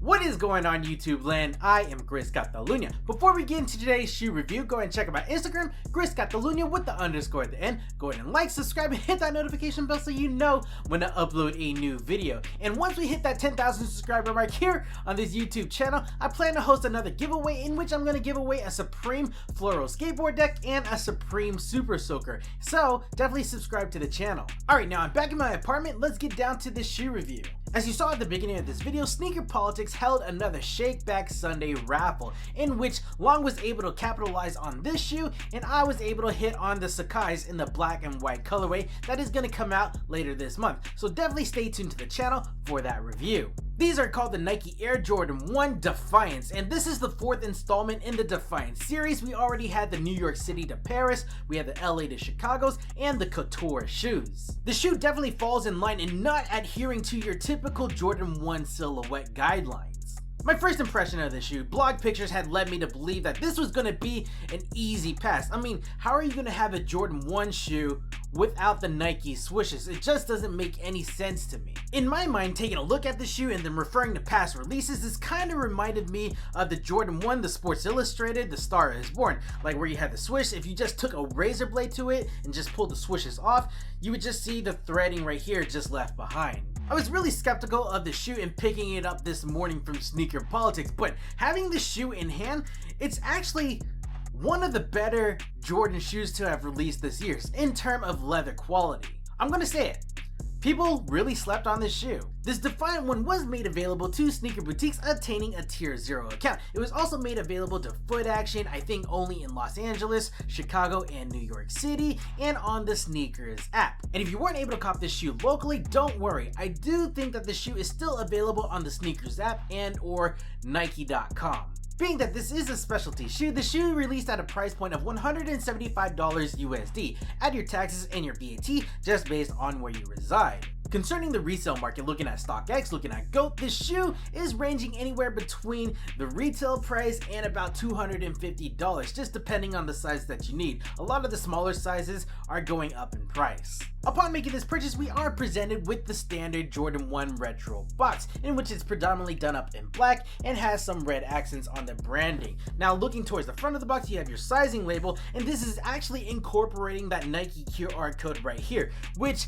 What is going on YouTube land? I am Chris Catalunya. Before we get into today's shoe review, go ahead and check out my Instagram, Chris Catalunya with the underscore at the end. Go ahead and like, subscribe, and hit that notification bell so you know when I upload a new video. And once we hit that 10,000 subscriber mark here on this YouTube channel, I plan to host another giveaway in which I'm going to give away a Supreme Floral Skateboard Deck and a Supreme Super Soaker. So definitely subscribe to the channel. Alright, now I'm back in my apartment. Let's get down to this shoe review. As you saw at the beginning of this video, Sneaker Politics held another Shake Back Sunday raffle in which Long was able to capitalize on this shoe and I was able to hit on the Sakai's in the black and white colorway that is going to come out later this month. So definitely stay tuned to the channel for that review. These are called the Nike Air Jordan 1 Defiance, and this is the fourth installment in the Defiant series. We already had the New York City to Paris, we had the LA to Chicago's, and the Couture shoes. The shoe definitely falls in line in not adhering to your typical Jordan 1 silhouette guidelines. My first impression of this shoe, blog pictures had led me to believe that this was going to be an easy pass. I mean, how are you going to have a Jordan 1 shoe without the Nike swooshes? It just doesn't make any sense to me. In my mind, taking a look at the shoe and then referring to past releases, this kind of reminded me of the Jordan 1, the Sports Illustrated, the Star is Born. Like where you had the swoosh, if you just took a razor blade to it and just pulled the swooshes off, you would just see the threading right here just left behind. I was really skeptical of the shoe and picking it up this morning from Sneaker Politics, but having the shoe in hand, it's actually one of the better Jordan shoes to have released this year in terms of leather quality. I'm gonna say it. People really slept on this shoe. This Defiant one was made available to sneaker boutiques attaining a Tier 0 account. It was also made available to Foot Action, I think only in Los Angeles, Chicago, and New York City, and on the Sneakers app. And if you weren't able to cop this shoe locally, don't worry. I do think that the shoe is still available on the Sneakers app and or Nike.com. Being that this is a specialty shoe, the shoe released at a price point of $175 USD. Add your taxes and your VAT just based on where you reside. Concerning the resale market, looking at StockX, looking at GOAT, this shoe is ranging anywhere between the retail price and about $250, just depending on the size that you need. A lot of the smaller sizes are going up in price. Upon making this purchase, we are presented with the standard Jordan 1 retro box, in which it's predominantly done up in black and has some red accents on the branding. Now looking towards the front of the box, you have your sizing label, and this is actually incorporating that Nike QR code right here, which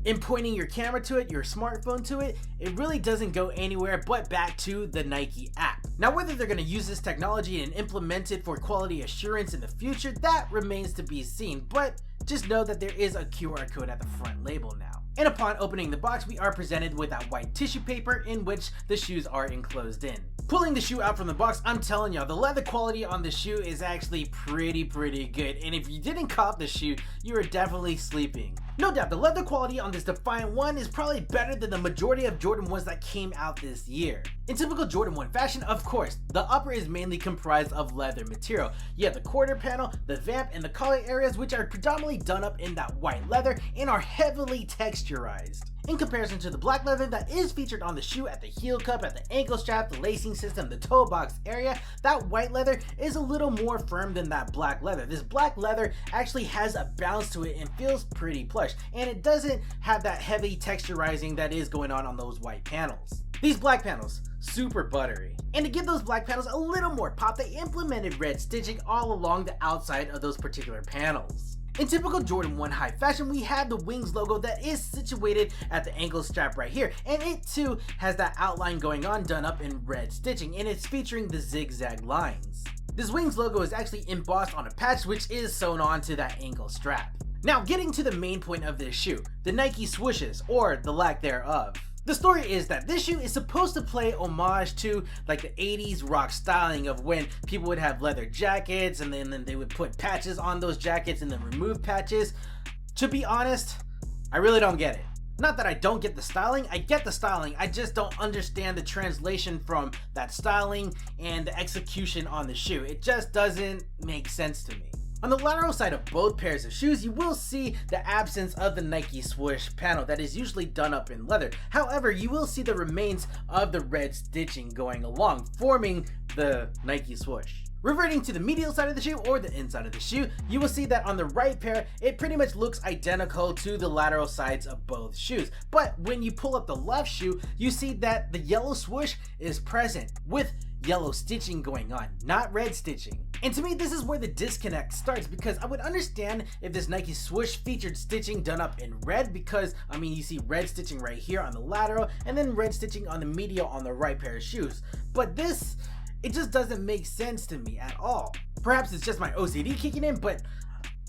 in pointing your camera to it, your smartphone to it, it really doesn't go anywhere but back to the Nike app. Now whether they're going to use this technology and implement it for quality assurance in the future, that remains to be seen, but just know that there is a QR code at the front label now. And upon opening the box, we are presented with that white tissue paper in which the shoes are enclosed in. Pulling the shoe out from the box, I'm telling y'all, the leather quality on the shoe is actually pretty good, and if you didn't cop the shoe, you are definitely sleeping. No doubt, the leather quality on this Defiant 1 is probably better than the majority of Jordan 1s that came out this year. In typical Jordan 1 fashion, of course, the upper is mainly comprised of leather material. You have the quarter panel, the vamp, and the collar areas, which are predominantly done up in that white leather and are heavily texturized. In comparison to the black leather that is featured on the shoe at the heel cup, at the ankle strap, the lacing system, the toe box area, that white leather is a little more firm than that black leather. This black leather actually has a bounce to it and feels pretty plush, and it doesn't have that heavy texturizing that is going on those white panels. These black panels, super buttery. And to give those black panels a little more pop, they implemented red stitching all along the outside of those particular panels. In typical Jordan 1 high fashion, we have the Wings logo that is situated at the ankle strap right here, and it too has that outline going on done up in red stitching, and it's featuring the zigzag lines. This Wings logo is actually embossed on a patch which is sewn onto that ankle strap. Now getting to the main point of this shoe, the Nike swooshes, or the lack thereof. The story is that this shoe is supposed to play homage to like the 80s rock styling of when people would have leather jackets and then they would put patches on those jackets and then remove patches. To be honest, I really don't get it. Not that I don't get the styling, I get the styling, I just don't understand the translation from that styling and the execution on the shoe. It just doesn't make sense to me. On the lateral side of both pairs of shoes, you will see the absence of the Nike swoosh panel that is usually done up in leather. However, you will see the remains of the red stitching going along, forming the Nike swoosh. Reverting to the medial side of the shoe or the inside of the shoe, you will see that on the right pair, it pretty much looks identical to the lateral sides of both shoes. But when you pull up the left shoe, you see that the yellow swoosh is present with yellow stitching going on, not red stitching. And to me, this is where the disconnect starts, because I would understand if this Nike swoosh featured stitching done up in red, because I mean, you see red stitching right here on the lateral and then red stitching on the medial on the right pair of shoes. But this, it just doesn't make sense to me at all. Perhaps it's just my OCD kicking in, but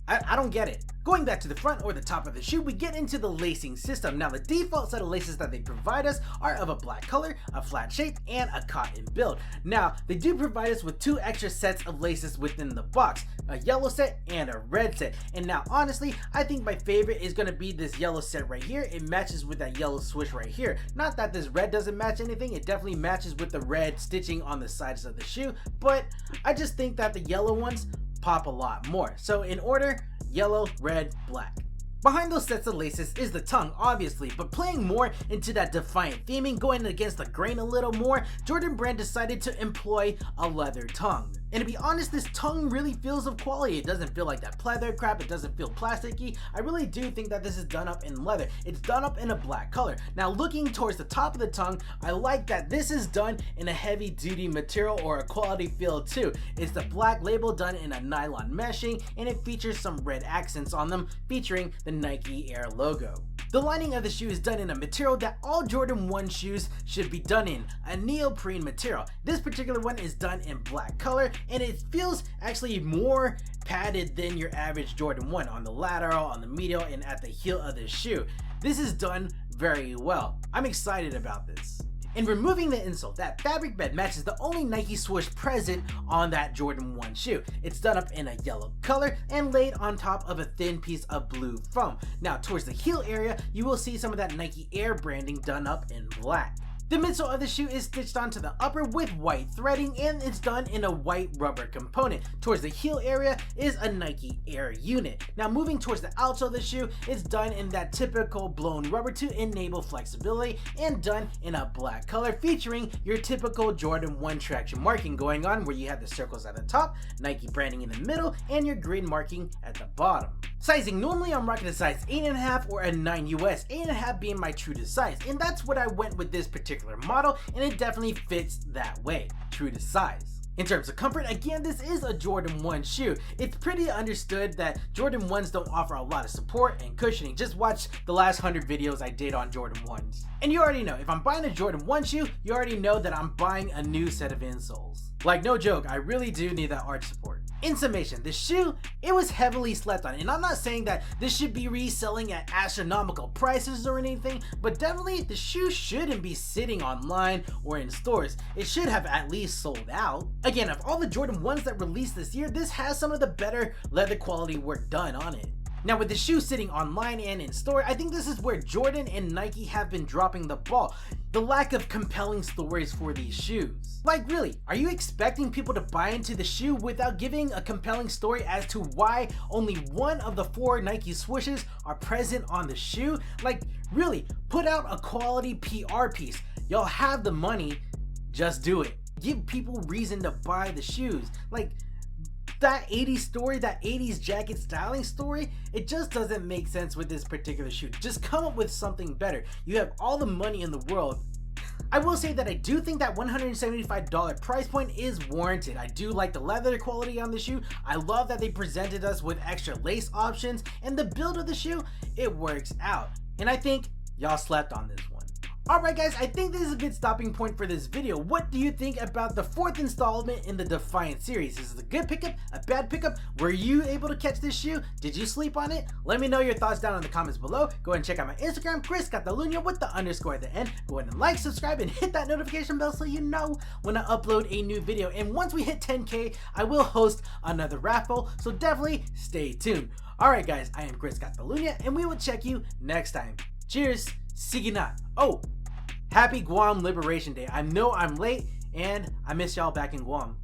I don't get it. Going back to the front or the top of the shoe, we get into the lacing system. Now the default set of laces that they provide us are of a black color, a flat shape, and a cotton build. Now they do provide us with 2 extra sets of laces within the box, a yellow set and a red set. And now honestly, I think my favorite is going to be this yellow set right here. It matches with that yellow swoosh right here. Not that this red doesn't match anything, it definitely matches with the red stitching on the sides of the shoe, but I just think that the yellow ones pop a lot more. So in order, yellow, red, black. Behind those sets of laces is the tongue, obviously, but playing more into that Defiant theming, going against the grain a little more, Jordan Brand decided to employ a leather tongue. And to be honest, this tongue really feels of quality. It doesn't feel like that pleather crap, it doesn't feel plasticky. I really do think that this is done up in leather. It's done up in a black color. Now looking towards the top of the tongue, I like that this is done in a heavy duty material or a quality feel too. It's the black label done in a nylon meshing, and it features some red accents on them featuring the Nike Air logo. The lining of the shoe is done in a material that all Jordan 1 shoes should be done in, a neoprene material. This particular one is done in black color, and it feels actually more padded than your average Jordan 1 on the lateral, on the medial, and at the heel of the shoe. This is done very well. I'm excited about this. In removing the insole, that fabric bed matches the only Nike swoosh present on that Jordan 1 shoe. It's done up in a yellow color and laid on top of a thin piece of blue foam. Now towards the heel area, you will see some of that Nike Air branding done up in black. The midsole of the shoe is stitched onto the upper with white threading, and it's done in a white rubber component. Towards the heel area is a Nike Air unit. Now moving towards the outsole of the shoe, it's done in that typical blown rubber to enable flexibility, and done in a black color featuring your typical Jordan 1 traction marking going on, where you have the circles at the top, Nike branding in the middle, and your green marking at the bottom. Sizing, normally I'm rocking a size 8.5 or a 9 US, 8.5 being my true to size, and that's what I went with this particular model, and it definitely fits that way, true to size. In terms of comfort, again, this is a Jordan 1 shoe. It's pretty understood that Jordan 1s don't offer a lot of support and cushioning. Just watch the last 100 videos I did on Jordan 1s. And you already know, if I'm buying a Jordan 1 shoe, you already know that I'm buying a new set of insoles. Like, no joke, I really do need that arch support. In summation, the shoe, it was heavily slept on, and I'm not saying that this should be reselling at astronomical prices or anything, but definitely the shoe shouldn't be sitting online or in stores. It should have at least sold out. Again, of all the Jordan 1s that released this year, this has some of the better leather quality work done on it. Now with the shoe sitting online and in store, I think this is where Jordan and Nike have been dropping the ball. The lack of compelling stories for these shoes. Like really, are you expecting people to buy into the shoe without giving a compelling story as to why only one of the 4 Nike swooshes are present on the shoe? Like really, put out a quality PR piece. Y'all have the money, just do it. Give people reason to buy the shoes. Like, that 80s story, that 80s jacket styling story, it just doesn't make sense with this particular shoe. Just come up with something better. You have all the money in the world. I will say that I do think that $175 price point is warranted. I do like the leather quality on the shoe. I love that they presented us with extra lace options, and the build of the shoe, it works out. And I think y'all slept on this one. Alright guys, I think this is a good stopping point for this video. What do you think about the 4th installment in the Defiant series? Is it a good pickup? A bad pickup? Were you able to catch this shoe? Did you sleep on it? Let me know your thoughts down in the comments below. Go ahead and check out my Instagram, Chris.Catalunya with the underscore at the end. Go ahead and like, subscribe, and hit that notification bell so you know when I upload a new video. And once we hit 10K, I will host another raffle, so definitely stay tuned. Alright guys, I am Chris.Catalunya, and we will check you next time. Cheers! Sige na. Oh, happy Guam Liberation Day. I know I'm late and I miss y'all back in Guam.